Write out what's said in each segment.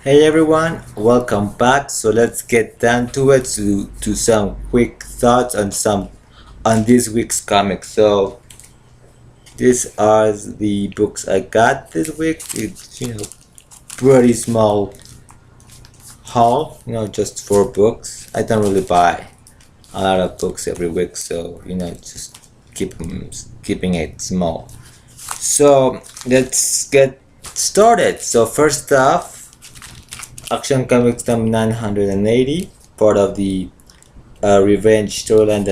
Hey everyone, welcome back. So let's get down to it to some quick thoughts on this week's comics. So these are the books I got this week. It's pretty small haul, just 4 books. I don't really buy a lot of books every week, so just keeping it small. So let's get started. So first off, Action Comics number 980, part of the revenge storyline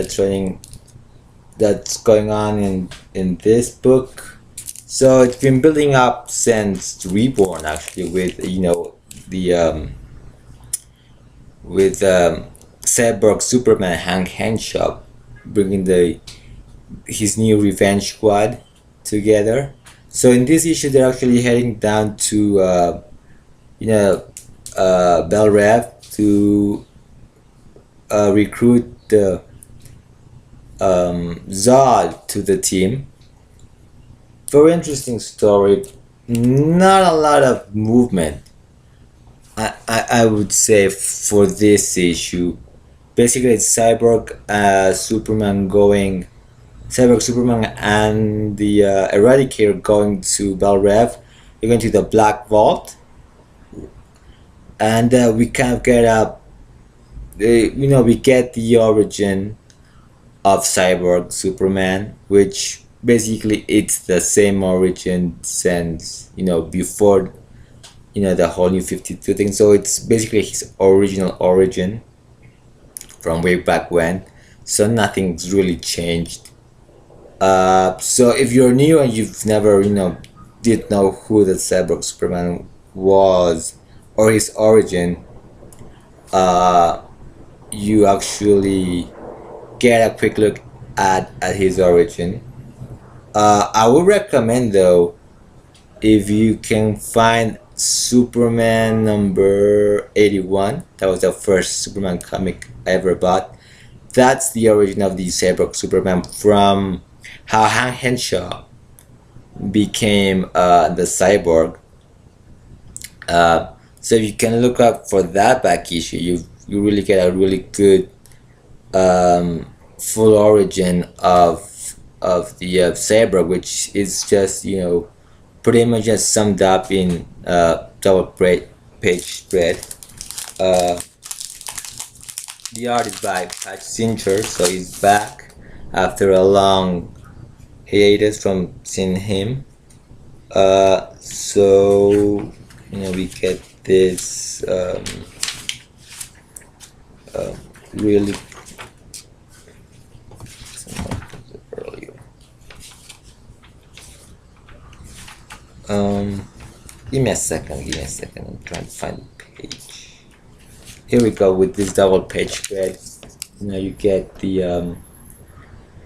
that's going on in this book. So it's been building up since Reborn, actually, with the with Cyborg Superman Hank Henshaw bringing the his new revenge squad together. So in this issue, they're actually heading down to you know Bell Rev to recruit the Zod to the team. Very interesting story. Not a lot of movement, I would say, for this issue. Basically, it's Cyborg Superman and the Eradicator going to Bell Rev. They're going to the Black Vault, and we kind of get we get the origin of Cyborg Superman, which basically it's the same origin since before the whole new 52 thing. So it's basically his original origin from way back when. So nothing's really changed. So if you're new and you've never did know who the Cyborg Superman was or his origin, you actually get a quick look at his origin. I would recommend, though, if you can find Superman number 81. That was the first Superman comic I ever bought. That's the origin of the Cyborg Superman, from how Hank Henshaw became the cyborg. So if you can look up for that back issue, you really get a really good full origin of the Cyborg, which is just pretty much just summed up in page spread. Uh, the art is by Patch Cincher, so he's back after a long hiatus from seeing him. So we get this really earlier. Give me a second. I'm trying to find the page. Here we go with this double page spread. You get the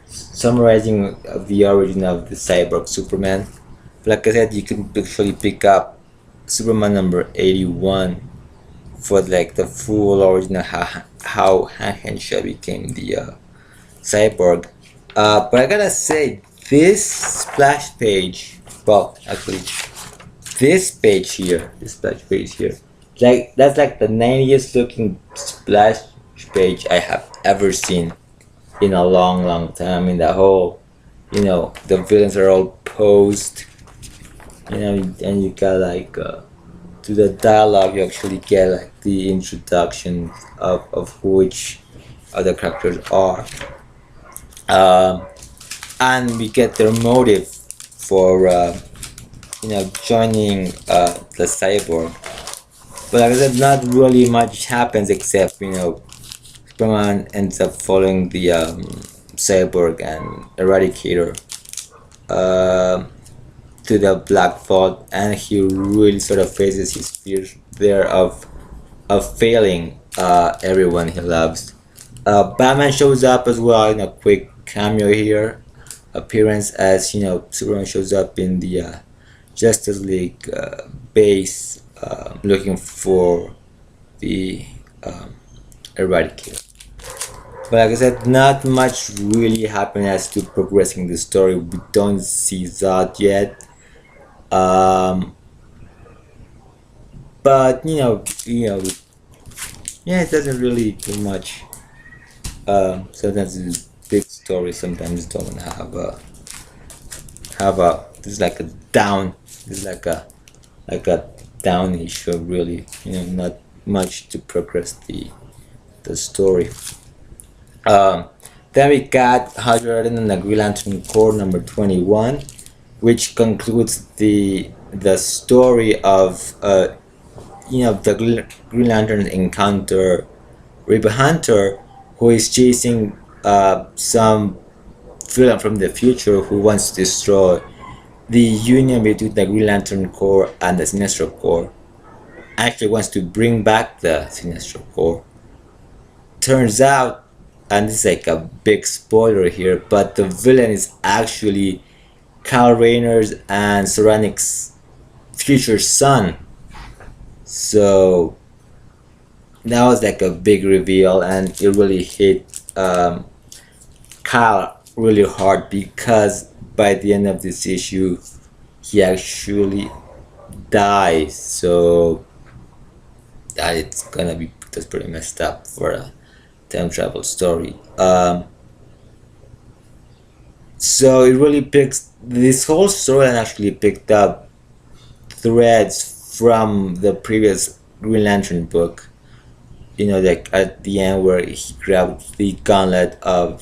summarizing of the origin of the Cyborg Superman. Like I said, you can actually pick up Superman number 81 for like the full origin of how Hank Henshaw became the cyborg. But I gotta say, this splash page, well, actually, this splash page here, like that's like the 90th looking splash page I have ever seen in a long time. I mean, the whole, the villains are all posed, and you got like to the dialogue, you actually get like the introduction of which other characters are, and we get their motive for joining the cyborg. But like I said, not really much happens except Superman ends up following the cyborg and Eradicator to the Black Vault, and he really sort of faces his fears there of failing everyone he loves. Batman shows up as well in a quick cameo here appearance, as Superman shows up in the Justice League base looking for the Eradicator. But like I said, not much really happened as to progressing the story. We don't see Zod yet. but yeah, it doesn't really do much. Sometimes it's big stories, sometimes don't have a this is like a down this is like a down issue, really, not much to progress the story. um then we got Hydrated and the Green Lantern Corps number 21, which concludes the story of the Green Lantern encounter Ripper Hunter, who is chasing some villain from the future who wants to destroy the union between the Green Lantern Corps and the Sinestro Corps. Actually wants to bring back the Sinestro Corps. Turns out, and this is like a big spoiler here, but the villain is actually Kyle Rayner's and Soranik's future son. So that was like a big reveal, and it really hit Kyle really hard, because by the end of this issue he actually dies. So that it's gonna be that's pretty messed up for a time travel story. So it really picks this whole story, and actually picked up threads from the previous Green Lantern book. Like at the end where he grabbed the gauntlet oh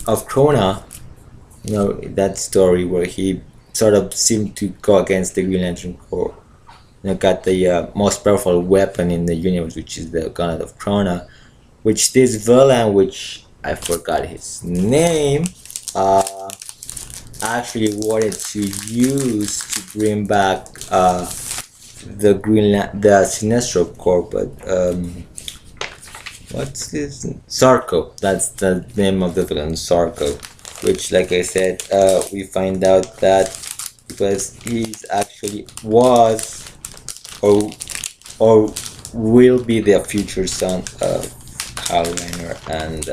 of Krona. That story where he sort of seemed to go against the Green Lantern Corps. Got the most powerful weapon in the universe, which is the gauntlet of Krona, which this villain, which I forgot his name, actually wanted to use to bring back the Sinestro Corps, but what's this? Sarko. That's the name of the villain, Sarko. Which, like I said, we find out that because he's actually was or will be the future son of Kyle Rayner and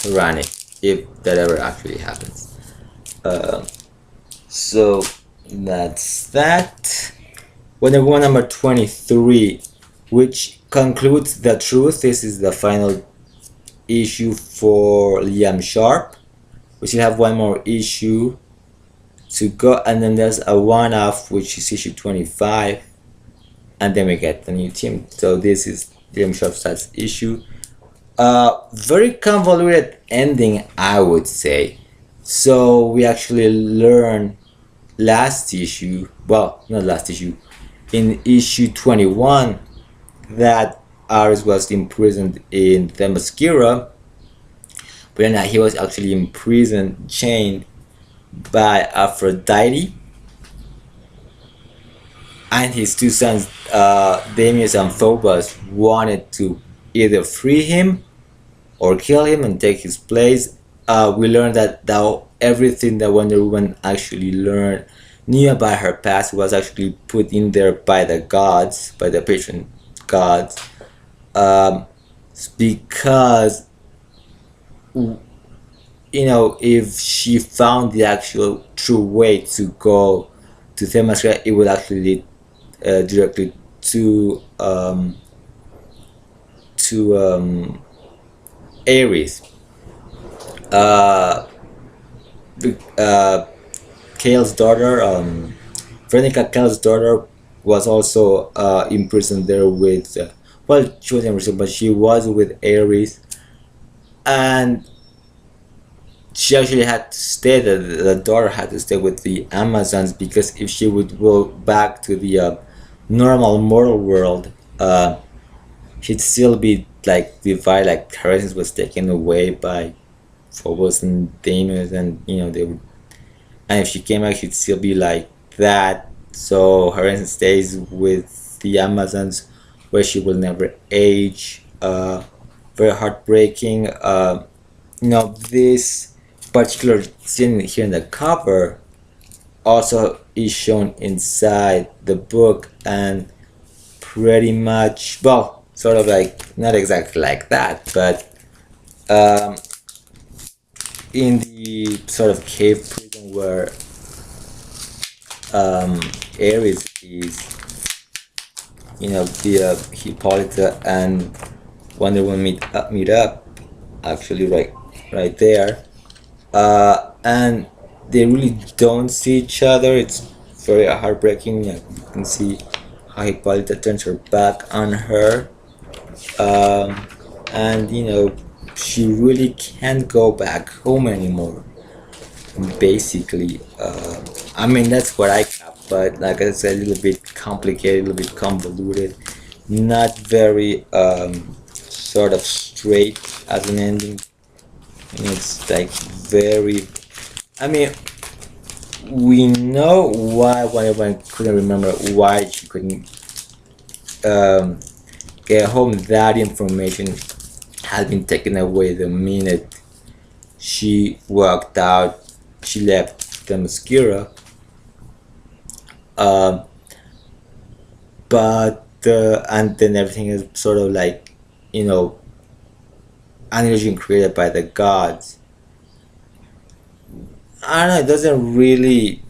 Sorani, if that ever actually happens. So that's that. Wonder Woman number 23, which concludes the truth. This is the final issue for Liam Sharp. We still have one more issue to go, and then there's a one-off, which is issue 25, and then we get the new team. So this is Liam Sharp's last issue. Very convoluted ending, I would say. So we actually learned last issue, well, not last issue, in issue 21, that Ares was imprisoned in Themyscira, but then he was actually imprisoned, chained by Aphrodite, and his two sons, Deimos and Phobos, wanted to either free him or kill him and take his place. We learned that everything that Wonder Woman actually knew about her past was actually put in there by the gods, by the patron gods, because if she found the actual true way to go to Themyscira, it would actually lead directly to Ares. Kale's daughter, Veronica Kale's daughter, was also imprisoned there with, well, she wasn't imprisoned, but she was with Ares, and she actually had to stay, the daughter had to stay with the Amazons, because if she would go back to the normal mortal world, she'd still be like divided, like her essence was taken away by Phobos and Deimos, and they would, and if she came back, she'd still be like that. So her essence stays with the Amazons, where she will never age. Very heartbreaking. This particular scene here in the cover also is shown inside the book, and pretty much, well, sort of like, not exactly like that, but in the sort of cave prison where um, Ares is, the Hippolyta and Wonder Woman meet up, actually right there, and they really don't see each other. It's very heartbreaking. You can see how Hippolyta turns her back on her, um, and she really can't go back home anymore. Basically, I mean that's what I got, but like I said, a little bit complicated, a little bit convoluted, not very sort of straight as an ending. And it's like very. I mean, we know why one everyone couldn't remember why she couldn't um, get home. That information had been taken away the minute she walked out. She left the mascara, um, but and then everything is sort of like an illusion created by the gods. I don't know. It doesn't really.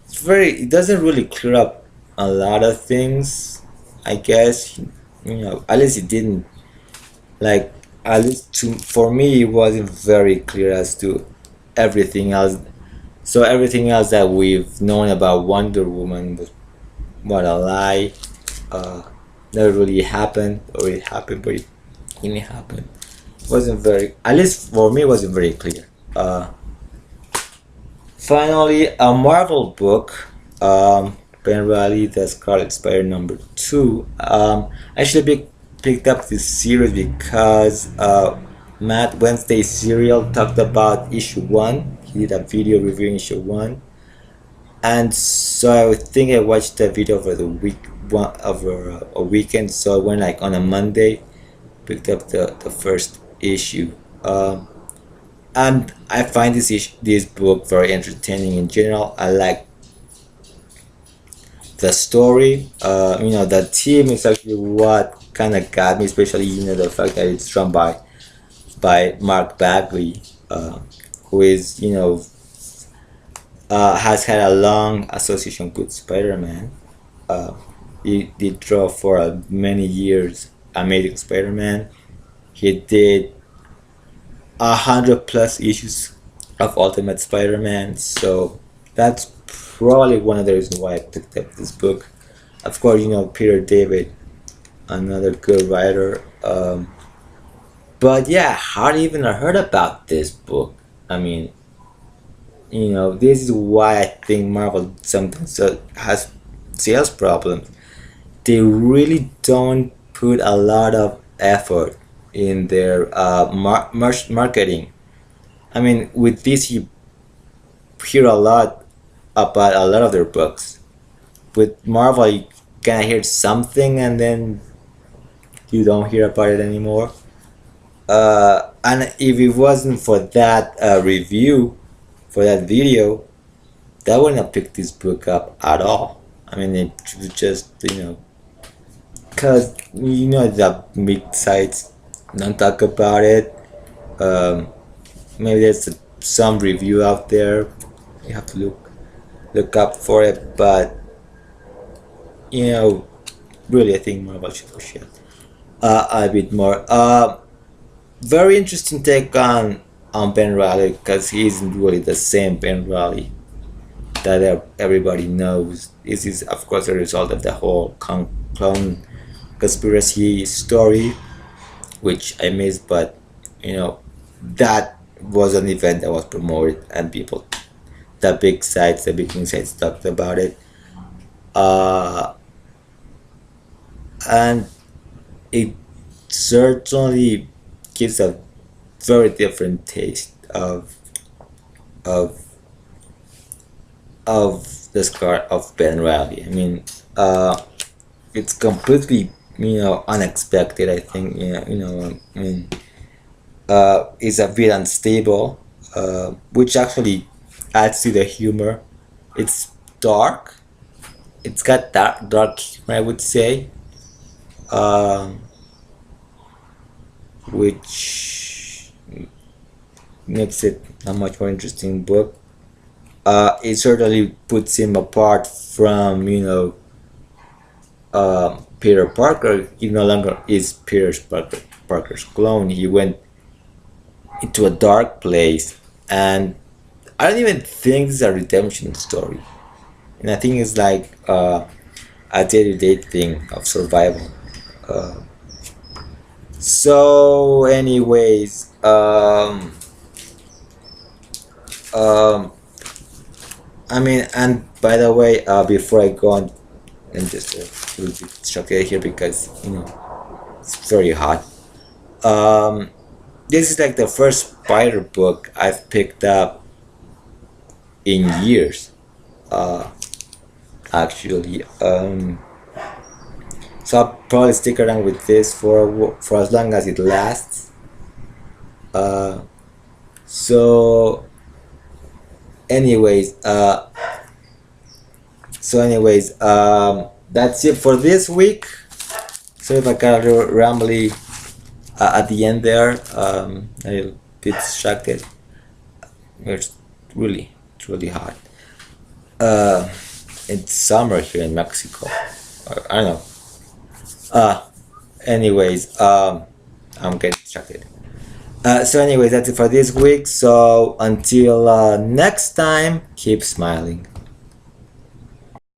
It's very. It doesn't really clear up a lot of things. I guess at least it didn't. Like at least for me, it wasn't very clear as to everything else. So everything else that we've known about Wonder Woman was what a lie. Uh, Never really happened, or it happened, but it didn't happen. Wasn't very. At least for me, it wasn't very clear. Finally, a Marvel book, Ben Riley, the Scarlet Spider #2. I actually picked up this series because Matt Wednesday Serial talked about issue 1. He did a video reviewing issue 1. And so I think I watched the video over the week, over a weekend. So I went like on a Monday, picked up the first issue. And I find this book very entertaining in general. I like the story. The team is actually what kind of got me, especially the fact that it's drawn by Mark Bagley, who is has had a long association with Spider-Man. He did draw for many years Amazing Spider-Man. He did 100+ issues of Ultimate Spider-Man, so that's probably one of the reasons why I picked up this book. Of course, Peter David, another good writer. But yeah, hardly even heard about this book. I mean, this is why I think Marvel sometimes has sales problems. They really don't put a lot of effort in their marketing. I mean, with this, you hear a lot about a lot of their books. With Marvel, you kind of hear something and then you don't hear about it anymore. And if it wasn't for that review, for that video, that wouldn't have picked this book up at all. I mean, it was just, because, the big sites don't talk about it. Maybe there's some review out there. You have to look up for it, but really, I think Marvel should push it a bit more. Very interesting take on Ben Riley, because he isn't really the same Ben Riley that everybody knows. This is, of course, a result of the whole clone conspiracy story, which I missed, but that was an event that was promoted and people, the big sites, the big sites talked about it, and it certainly gives a very different taste of the scar of Ben Riley. I mean, it's completely unexpected. I think I mean, it's a bit unstable, which actually adds to the humor. It's dark. It's got dark humor, I would say, which makes it a much more interesting book. It certainly puts him apart from, Peter Parker. He no longer is Parker's clone. He went into a dark place, and I don't even think it's a redemption story. And I think it's like a day-to-day thing of survival. Uh, so, anyways, um, I mean, and by the way, before I go on, and just a little bit chocolate here because it's very hot. Um, this is like the first spider book I've picked up in years. Uh, actually, so I'll probably stick around with this for as long as it lasts. Uh, so, anyways, that's it for this week. So if I got a little rambly at the end there, a little bit distracted. It's really hot. Uh, it's summer here in Mexico. I don't know. Anyways, I'm getting distracted. So anyways, that's it for this week. So until next time, keep smiling.